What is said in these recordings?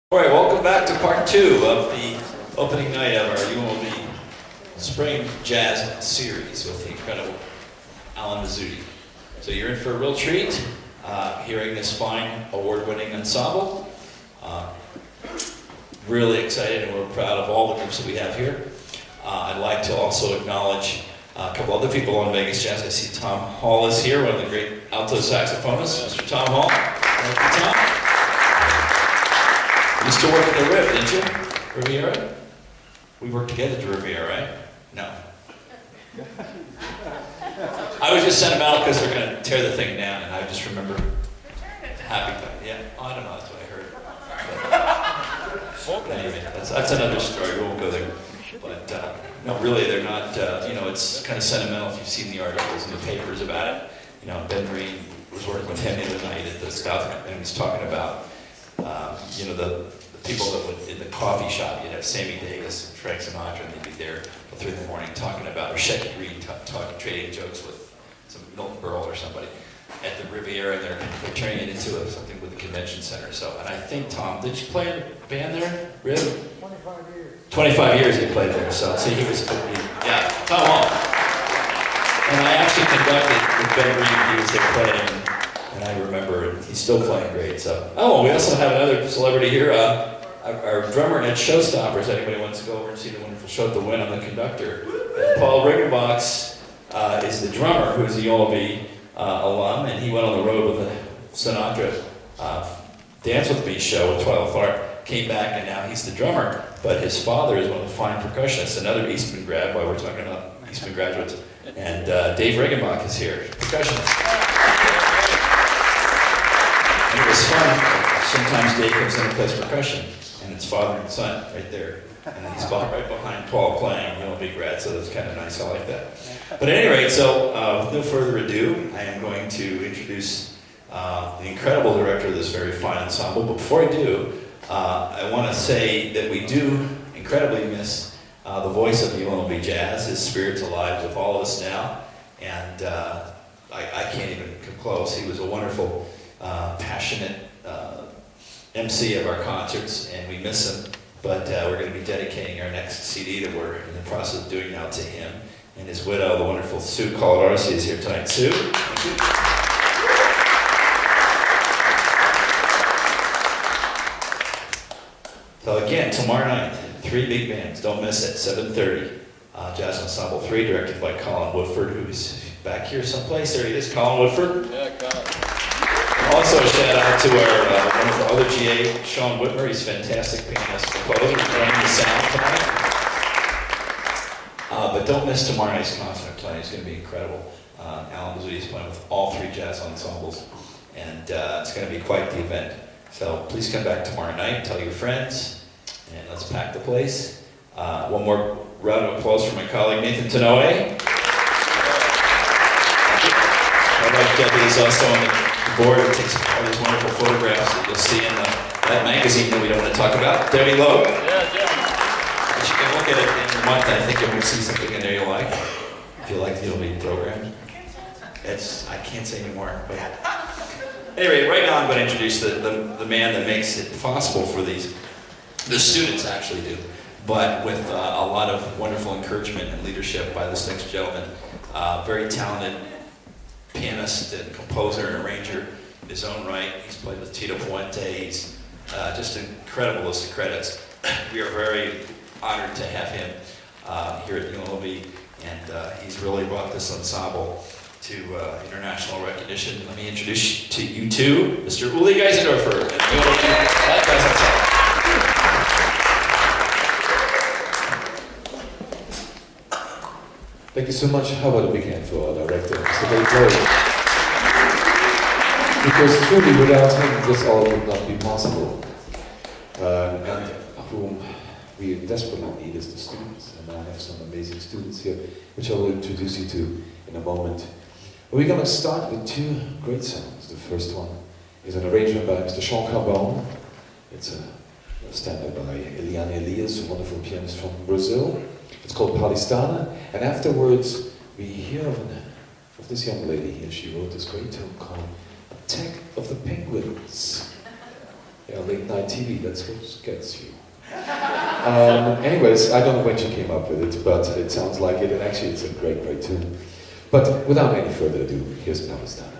All right, welcome back to part two of the opening night of our UNLV Spring Jazz Series with the incredible Alan Vizzutti. So you're in for a real treat, hearing this fine award-winning ensemble. Really excited, and we're proud of all the groups that we have here. I'd like to also acknowledge a couple other people on Vegas Jazz. I see Tom Hall is here, one of the great alto saxophonists, Mr. Tom Hall. Thank you, Tom. You used to work at the Riv, didn't you? Riviera? We worked together at the Riviera, right? No. I was just sentimental because they're going to tear the thing down, and I just remember happy. Yeah, I don't know, that's what I heard. But anyway, that's another story. We won't go there. But no, really, they're not. It's kind of sentimental if you've seen the articles in the papers about it. You know, Ben Green was working with him the other night at the stuff, and he was talking about. The people that would, in the coffee shop, you'd have Sammy Davis and Frank Sinatra, and they'd be there till 3 in the morning talking about, or Shecky Reed talking, trading jokes with some Milton Berle or somebody at the Riviera, and they're turning it into something with the convention center. So, and I think, Tom, did you play in a band there? Riv? 25 years. 25 years he played there, so see, he was, yeah, Tom Hall. And I actually conducted with Ben Green, he was there playing. And I remember he's still playing great. So, we also have another celebrity here, our drummer at Showstoppers. Anybody wants to go over and see the wonderful show at the Win on the conductor? And Paul Riggenbox is the drummer, who is a UNLV alum, and he went on the road with the Sinatra Dance With Me show with Twilight Fart. Came back, and now he's the drummer. But his father is one of the fine percussionists, another Eastman grad. While we're talking about Eastman graduates, and Dave Riggenbox is here, percussionist. And it was fun. Sometimes Dave comes in and plays percussion, and it's father and son right there. And he's right behind Paul playing, big grad, so that's kind of nice. I like that. But at any rate, so with no further ado, I am going to introduce the incredible director of this very fine ensemble. But before I do, I want to say that we do incredibly miss the voice of UNLV Jazz. His spirit's alive with all of us now, and I can't even come close. He was a wonderful passionate MC of our concerts, and we miss him, but we're going to be dedicating our next CD that we're in the process of doing now to him, and his widow, the wonderful Sue Coladarsi, is here tonight. Sue? Thank you. So again, tomorrow night, 3 big bands, don't miss it, 7:30, Jazz Ensemble 3, directed by Colin Woodford, who's back here someplace. There he is, Colin Woodford. Yeah, Colin. Also, a shout out to our one of our other GA, Sean Whitmer. He's fantastic pianist, composer, playing the sound tonight. But don't miss tomorrow night's concert playing. It's going to be incredible. Alan Vizzutti is playing with all 3 jazz ensembles, and it's going to be quite the event. So please come back tomorrow night, tell your friends, and let's pack the place. One more round of applause for my colleague Nathan Tanoe. My wife Debbie is also on the board and takes all these wonderful photographs that you'll see in that magazine that we don't want to talk about. Debbie Lowe. Yeah. But you can look at it in a month, and I think you'll see something in there you'll like. If you like the UNLV program. I can't say anymore. But anyway, right now I'm going to introduce the man that makes it possible for these. The students actually do, but with a lot of wonderful encouragement and leadership by this next gentleman. Very talented pianist and composer and arranger in his own right. He's played with Tito Puente. He's just an incredible list of credits. We are very honored to have him here at UNLV, and he's really brought this ensemble to international recognition. Let me introduce to you two, Mr. Uli Geisendorfer and UNLV Jazz Ensemble. Thank you so much. How about a big hand for our director, Mr. Dave Lloyd? Because truly, without him, this all would not be possible. And whom we desperately need is the students. And I have some amazing students here, which I will introduce you to in a moment. We're going to start with 2 great songs. The first one is an arrangement by Mr. Sean Carbone. It's a standard by Eliane Elias, a wonderful pianist from Brazil. It's called Palistana, and afterwards we hear of this young lady here. She wrote this great tune called Attack of the Penguins. Yeah, late night TV, that's what gets you. Anyways, I don't know when she came up with it, but it sounds like it, and actually it's a great, great tune. But without any further ado, here's Palestine.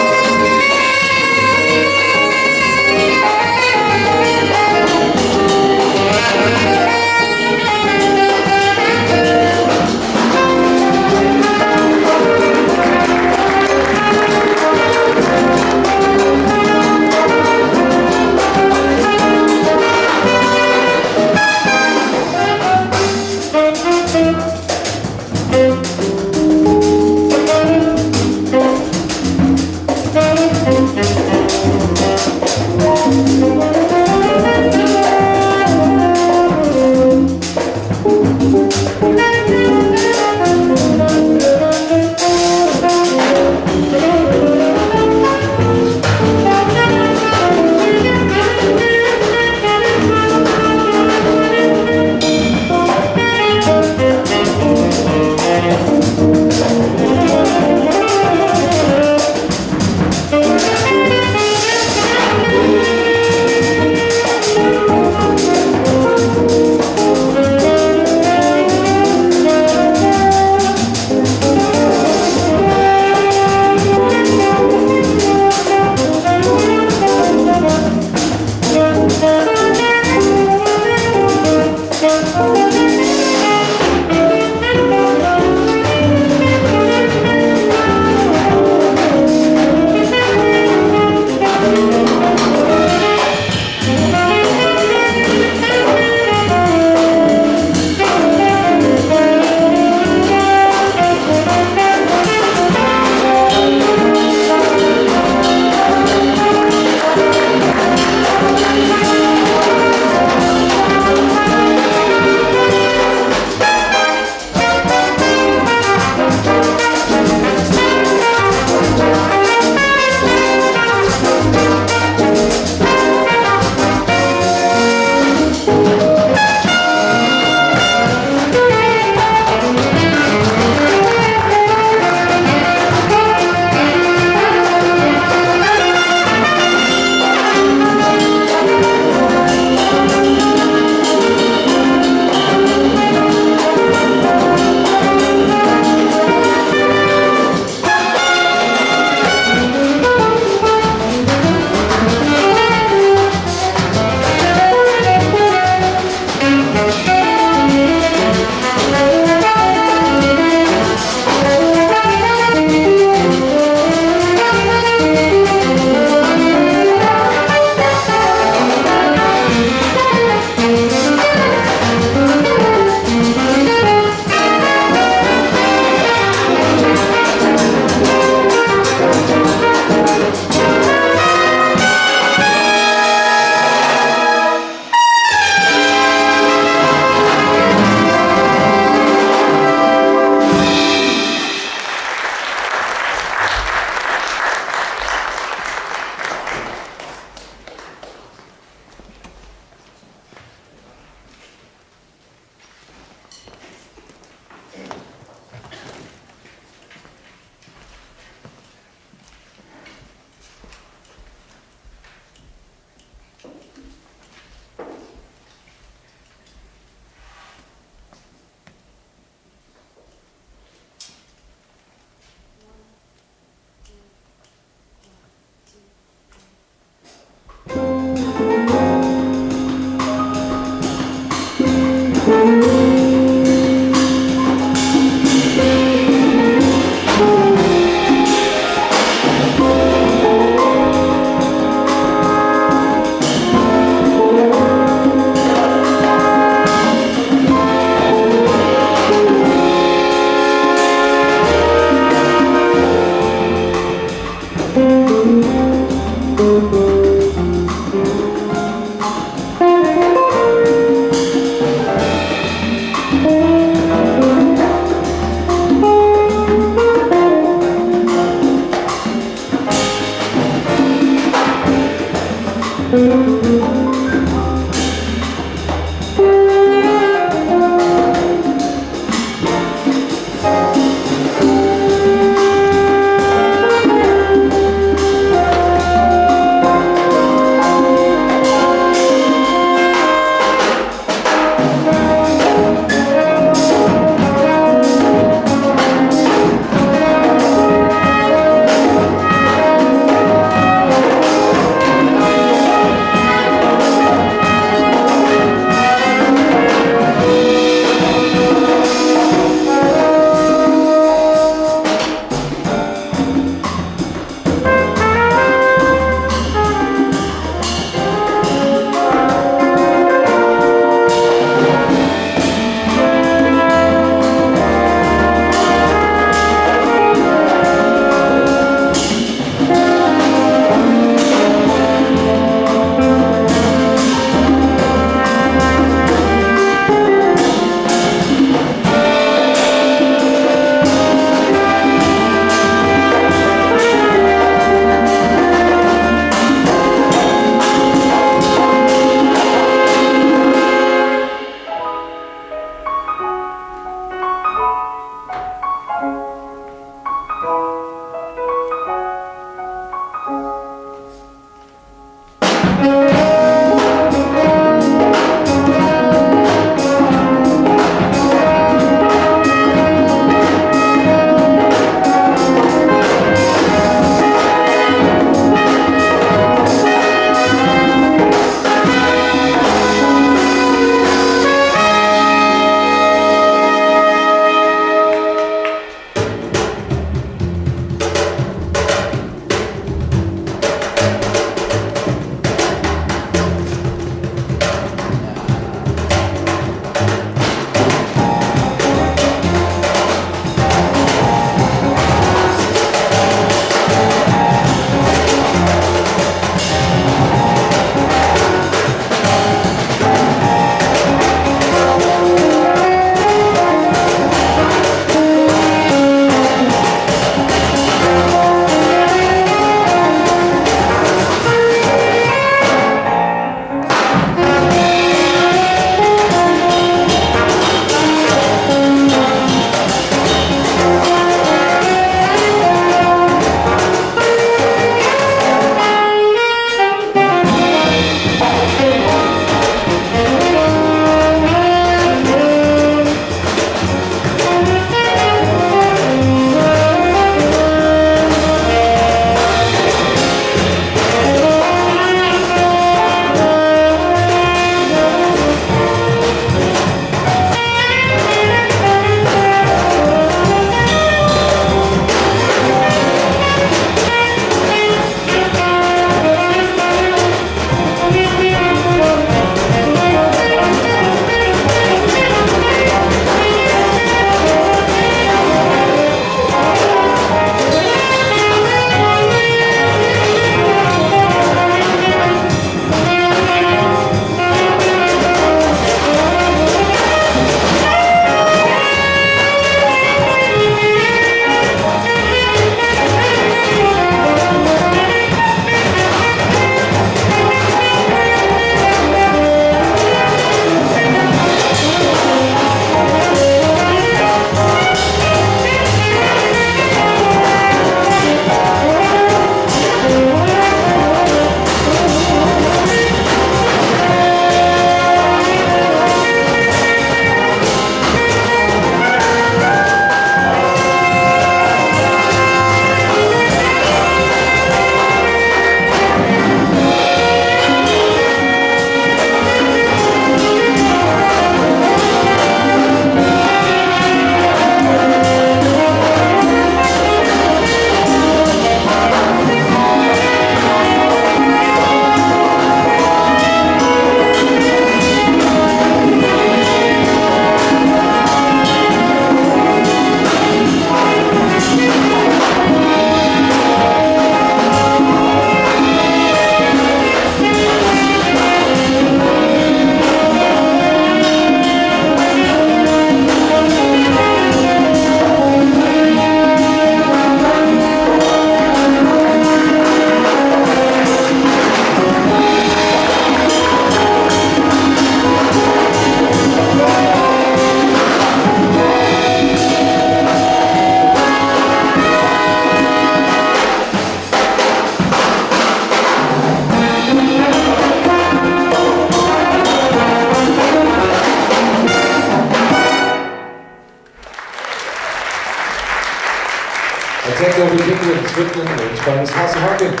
Over England, written and arranged by Miss Halsey Harkins.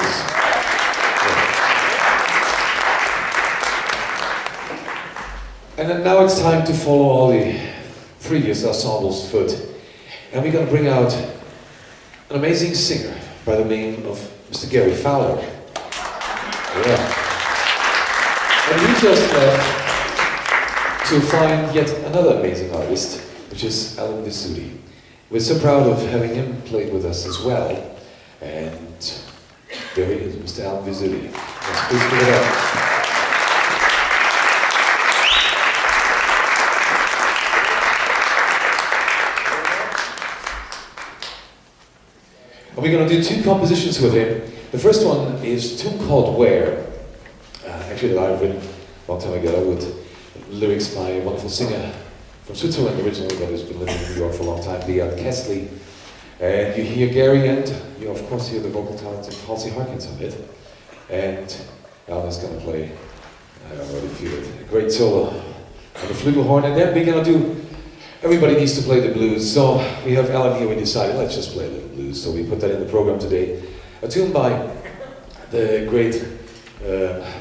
And then now it's time to follow all the previous ensembles' foot. And we're going to bring out an amazing singer by the name of Mr. Gary Fowler. Yeah. And he just left to find yet another amazing artist, which is Alan Vizzutti. We're so proud of having him play with us as well. And there he is, Mr. Alan Vizzutti. Let's please give it up. And we're going to do two compositions with him. The first one is a tune called Where, actually that I've written a long time ago with lyrics by a wonderful singer from Switzerland originally, but who's been living in New York for a long time, Beat Kessley. And you hear Gary and you of course hear the vocal talents of Halsey Harkins on it. And Alan is going to play, I already feel it, a great solo on the flugelhorn. And then we're going to do Everybody Needs to Play the Blues. So we have Alan here, we decided let's just play a little blues. So we put that in the program today. A tune by the great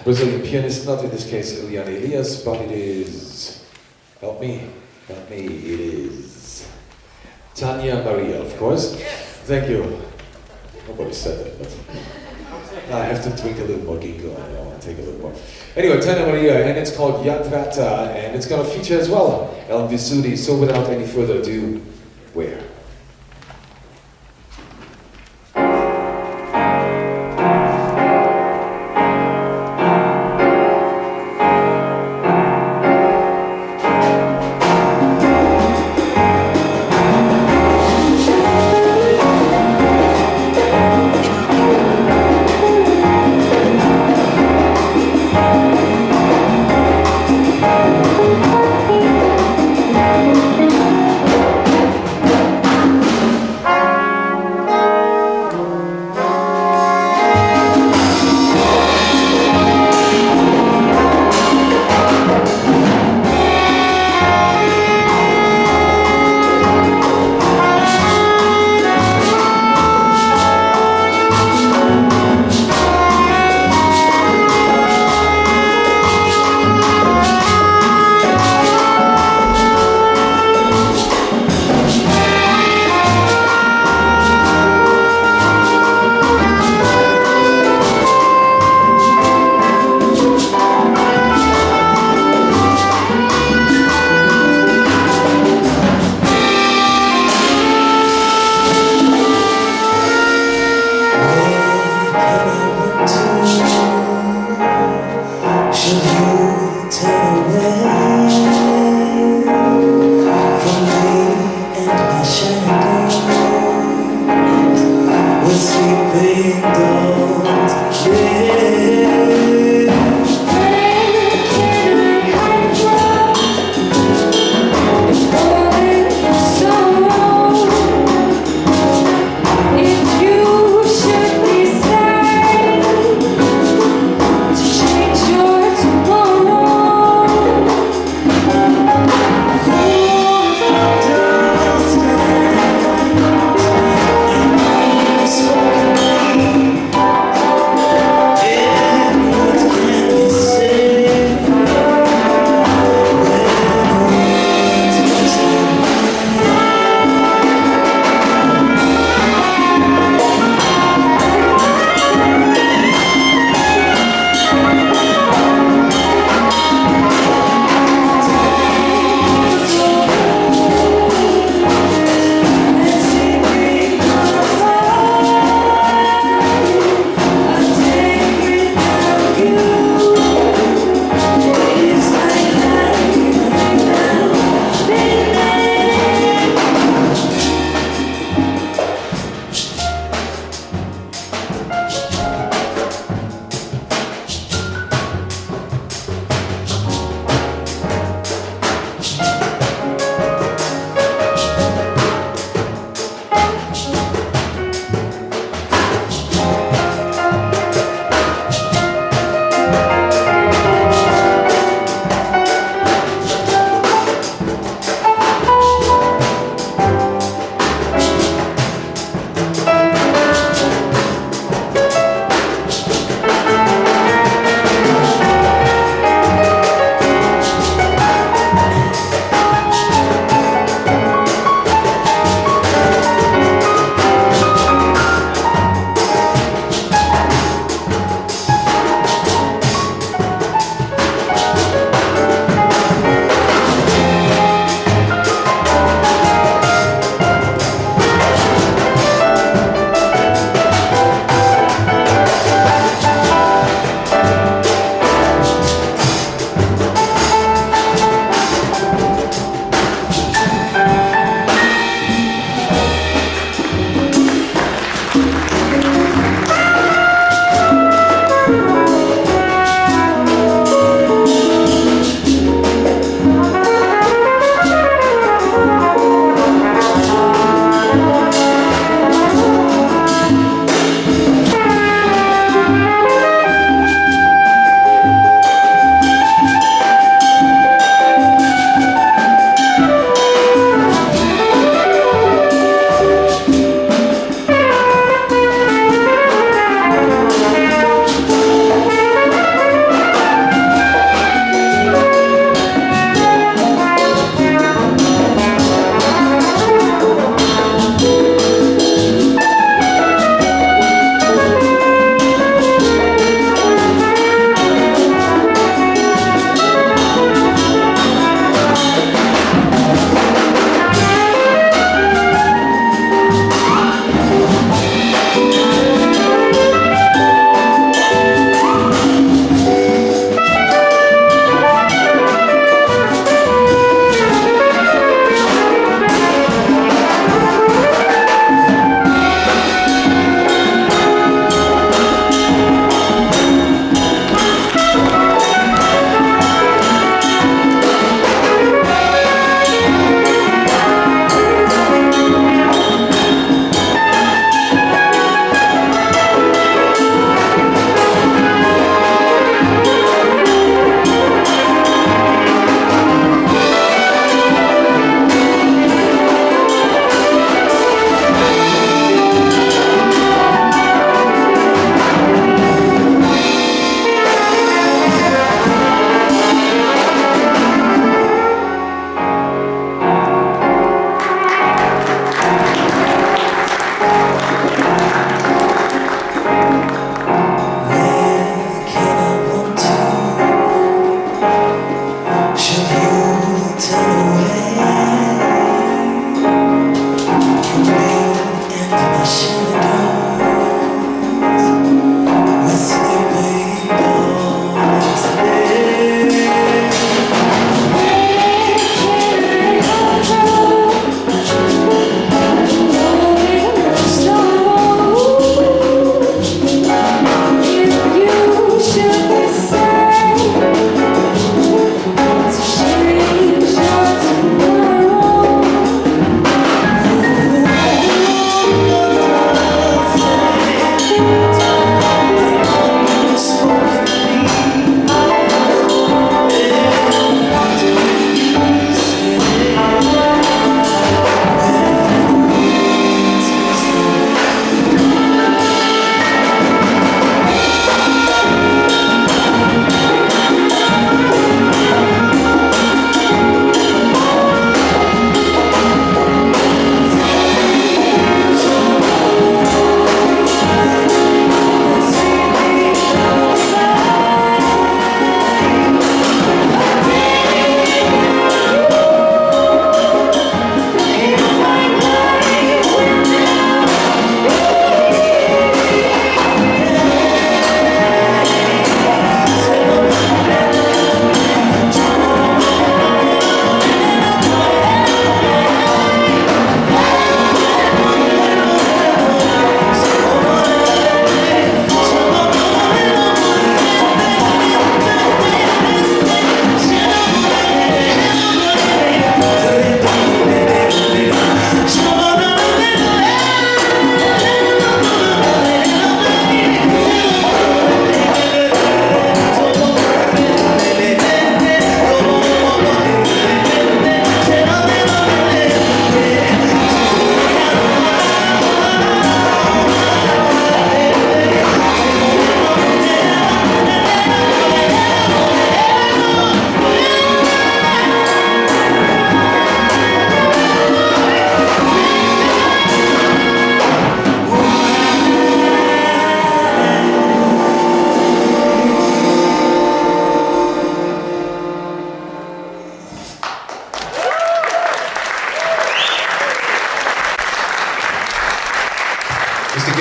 Brazilian pianist, not in this case Eliane Elias, but it is, help me, it is Tanya Maria, of course. Thank you. Nobody said that, but I have to drink a little more ginkgo, I want to take a little more. Anyway, Tanya Maria, and it's called Yatrata, and it's going to feature as well Alan Vizzutti. So without any further ado, Where?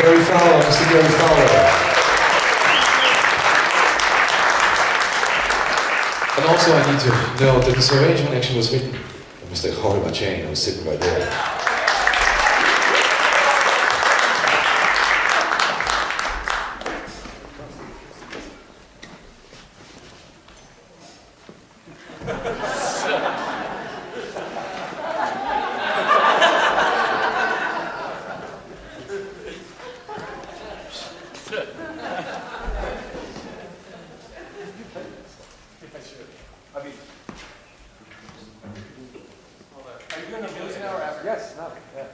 Gary Fowler, Mr. Gary Fowler. And also I need to note that this arrangement actually was written by Mr. Jorge Machain, who was sitting right there. Yes, no, yeah.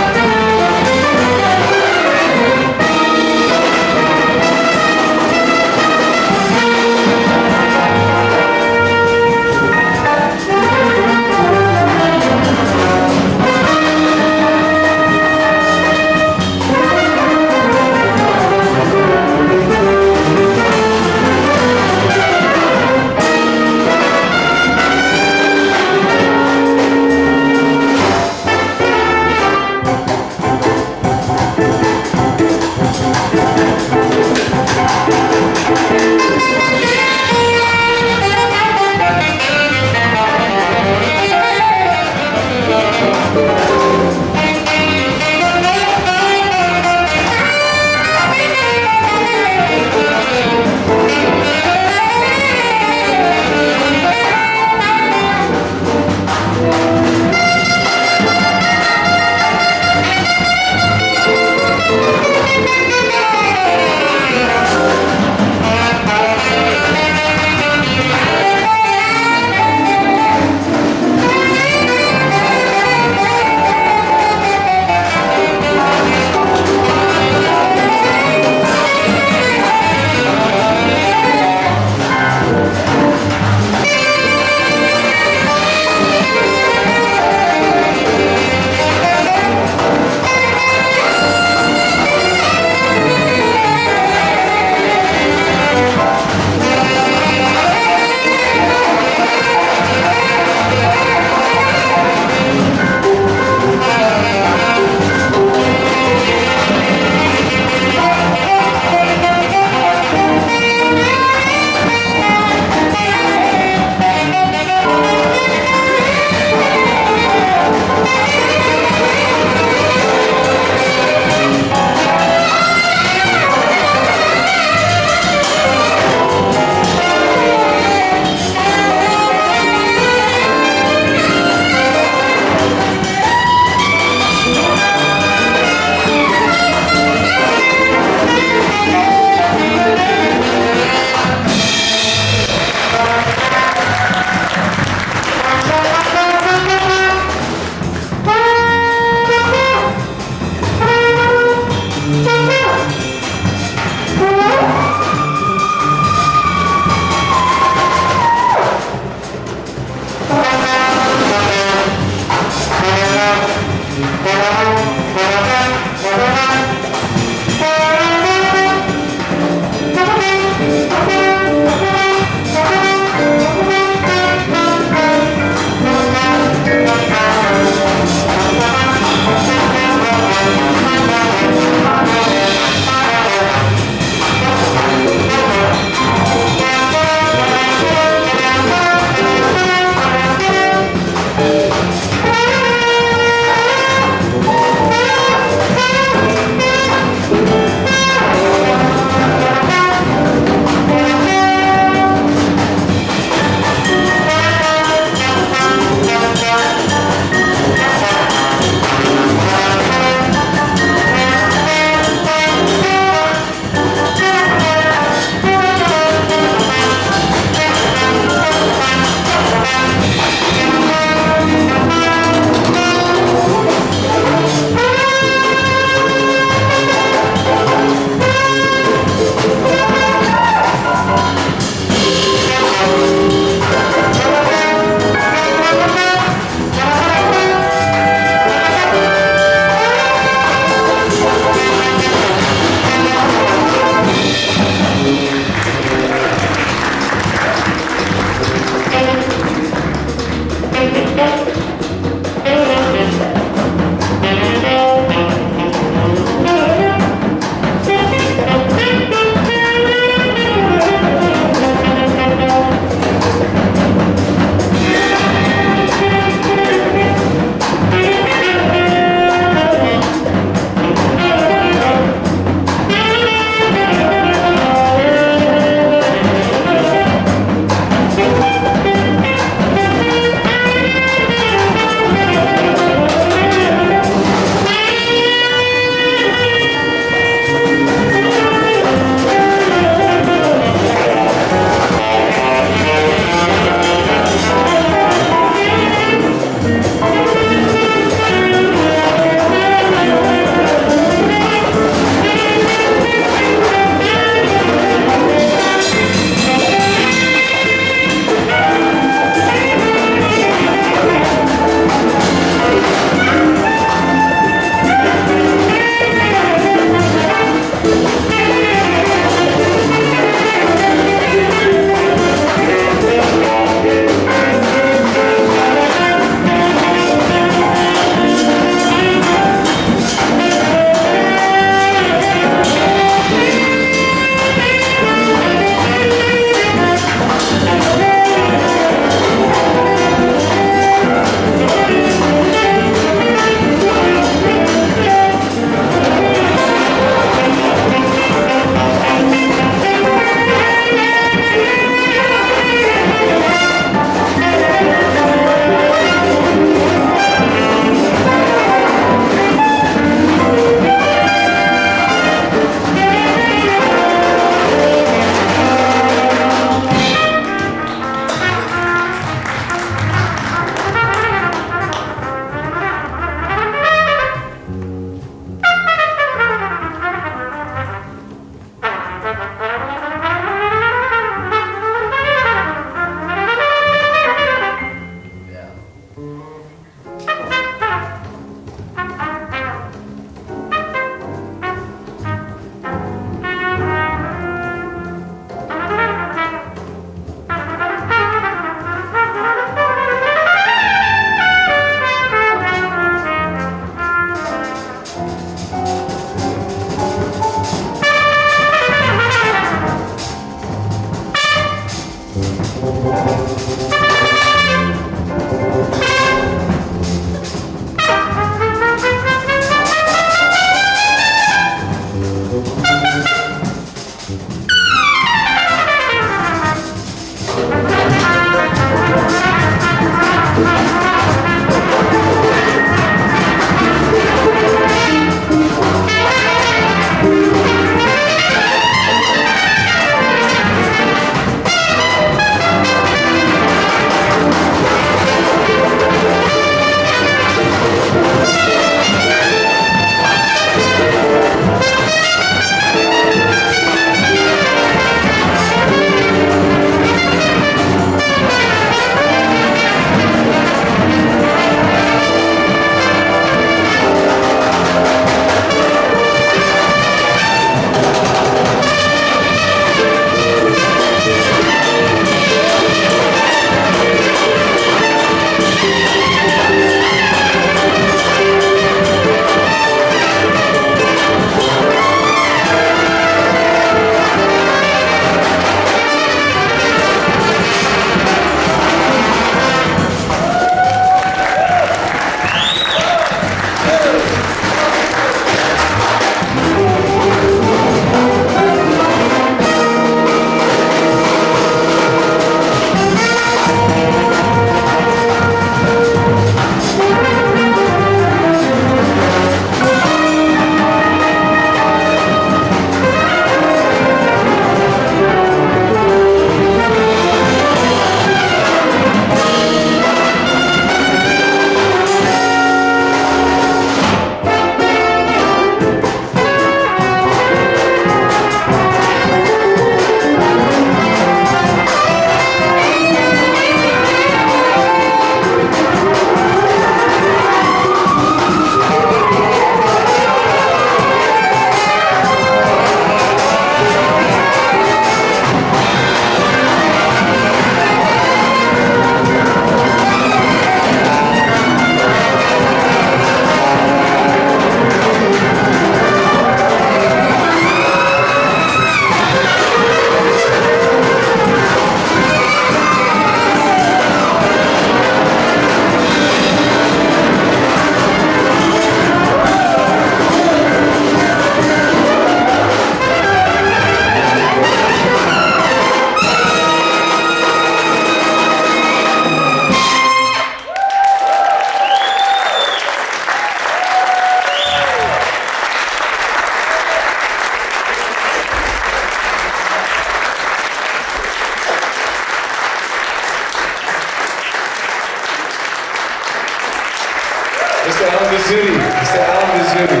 Vizzutti. Mr. Vizzutti.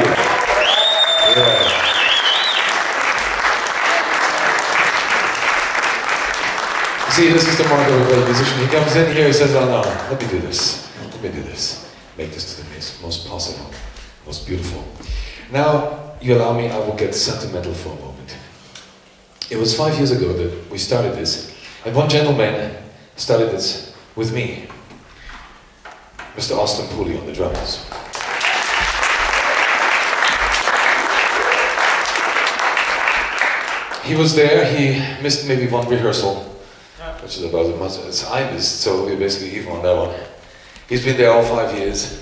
Yeah. You see, this is the mark of a great musician. He comes in here, he says, oh no, let me do this. Let me do this. Make this to the most possible, most beautiful. Now, you allow me, I will get sentimental for a moment. It was 5 years ago that we started this, and one gentleman started this with me, Mr. Austin Pooley on the drums. He was there, he missed maybe one rehearsal, which is about as much as I missed, so we basically even on that one. He's been there all 5 years,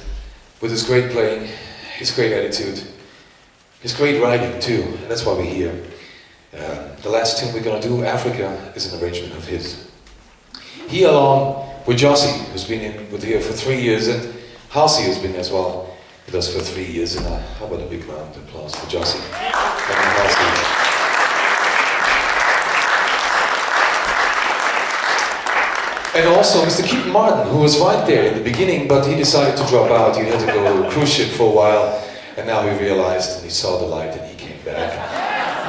with his great playing, his great attitude, his great writing too, and that's why we're here. The last tune we're going to do, Africa, is an arrangement of his. He, along with Jossie, who's been here for 3 years, and Halsey has been as well with us for 3 years, and how about a big round of applause for Jossie and Halsey. And also Mr. Keaton Martin, who was right there in the beginning, but he decided to drop out. He had to go to a cruise ship for a while, and now he realized and he saw the light and he came back.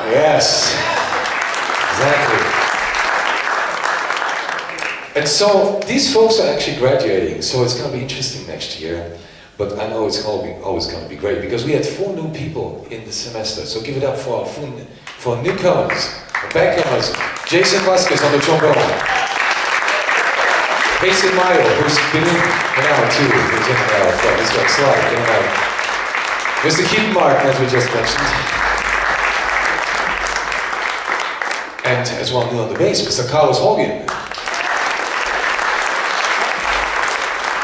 Yes, exactly. And so these folks are actually graduating, so it's going to be interesting next year. But I know it's always going to be great because we had 4 new people in the semester. So give it up for newcomers, backcomers. Jason Vasquez on the trombone. Jason Mayo, who's been in and out too, who's in and out, but he's got slide, in and out. Mr. Keaton Martin, as we just mentioned. And as well new on the bass, Mr. Carlos Hogan.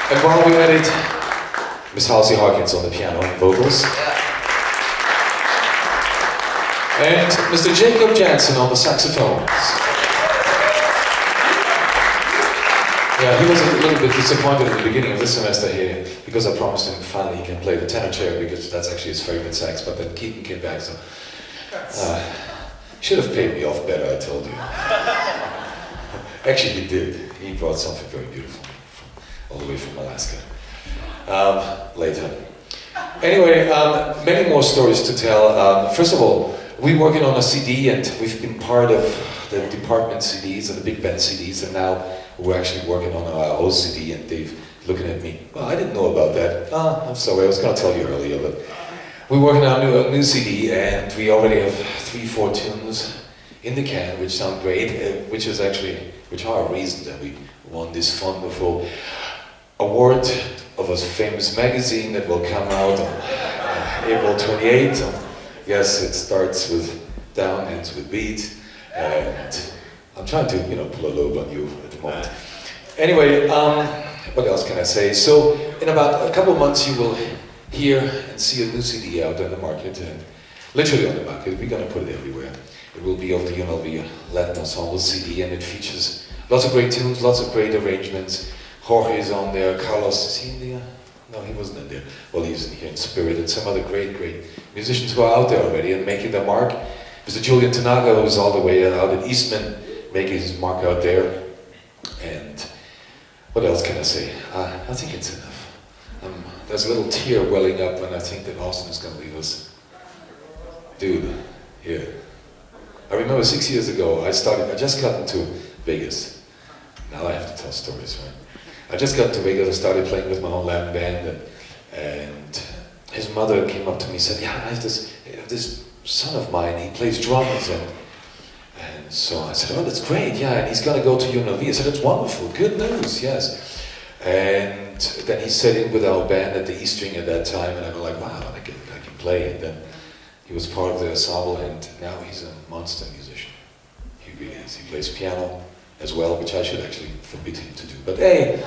And while we're at it, Miss Halsey Harkins on the piano and vocals. And Mr. Jacob Jansen on the saxophones. Yeah, he was a little bit disappointed at the beginning of this semester here because I promised him finally he can play the tenor chair because that's actually his favorite sax, but then Keaton came back, so should have paid me off better, I told you. Actually, he did. He brought something very beautiful all the way from Alaska. Later. Anyway, many more stories to tell. First of all, we're working on a CD and we've been part of the department CDs and the big band CDs, and now we're actually working on our own CD, and Dave looking at me, well, I didn't know about that. I'm sorry, I was going to tell you earlier, but we're working on a new CD, and we already have 3-4 tunes in the can, which sound great, which are a reason that we won this wonderful award of a famous magazine that will come out on April 28th. Yes, it starts with down, ends with beat, and I'm trying to, pull a lobe on you at the moment. Anyway, what else can I say? So, in about a couple of months you will hear and see a new CD out on the market, and literally on the market. We're going to put it everywhere. It will be of the UNLV Latin Ensemble CD, and it features lots of great tunes, lots of great arrangements. Jorge is on there, Carlos, is he in there? No, he wasn't in there. Well, he's in here in spirit, and some other great musicians who are out there already and making their mark. Mr. Julian Tanaga, who's all the way out at Eastman, making his mark out there. And what else can I say? I think it's enough. There's a little tear welling up when I think that Austin is going to leave us. Dude, here. I remember 6 years ago, I just got into Vegas. Now I have to tell stories, right? I just got to Vegas, I started playing with my own Latin band, and his mother came up to me and said, yeah, I have this son of mine, he plays drums, and so I said, oh, that's great, yeah, and he's gonna go to UNLV. I said, that's wonderful, good news, yes. And then he sat in with our band at the E string at that time, and I was like, wow, I can play. And then he was part of the ensemble, and now he's a monster musician. He really is. He plays piano as well, which I should actually forbid him to do. But hey,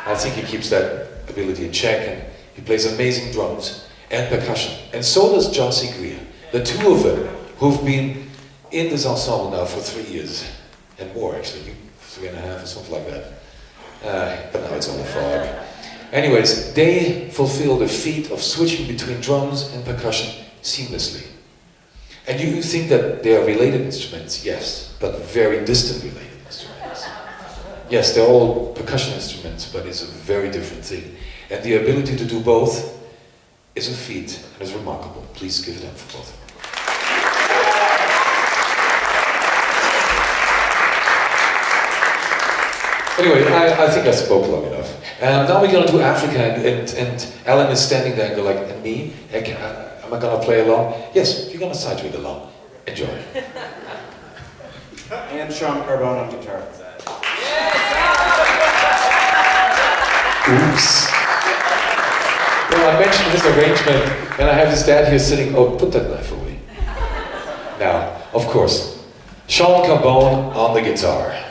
I think he keeps that ability in check, and he plays amazing drums and percussion. And so does Jossie Greer. The two of them who've been in this ensemble now for 3 years, and more actually, 3.5 or something like that. But now it's all a fog. Anyways, they fulfill the feat of switching between drums and percussion seamlessly. And you think that they are related instruments, yes, but very distant related instruments. Yes, they're all percussion instruments, but it's a very different thing. And the ability to do both is a feat and is remarkable. Please give it up for both of them. Anyway, I think I spoke long enough. Now we're going to do Africa, and Alan is standing there and go like, and me? Am I going to play along? Yes, you're going to side read along. Enjoy. And Sean Carbone on guitar. Oops. Well, I mentioned his arrangement, and I have his dad here sitting, oh, put that knife away. Now, of course, Sean Carbone on the guitar.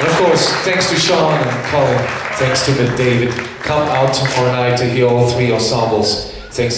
And of course, thanks to Sean and Colin, thanks to David. Come out tomorrow night to hear all three ensembles. Thanks